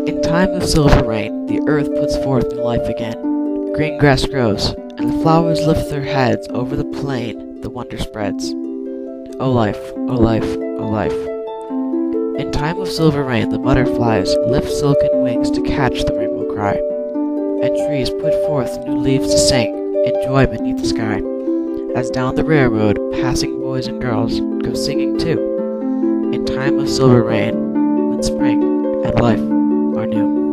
In time of silver rain, the earth puts forth new life again. Green grass grows, and the flowers lift their heads over the plain, the wonder spreads. O life, O life, O life. In time of silver rain, the butterflies lift silken wings to catch the rainbow cry, and trees put forth new leaves to sing in joy beneath the sky, as down the railroad passing boys and girls go singing too, in time of silver rain, when spring and life are new.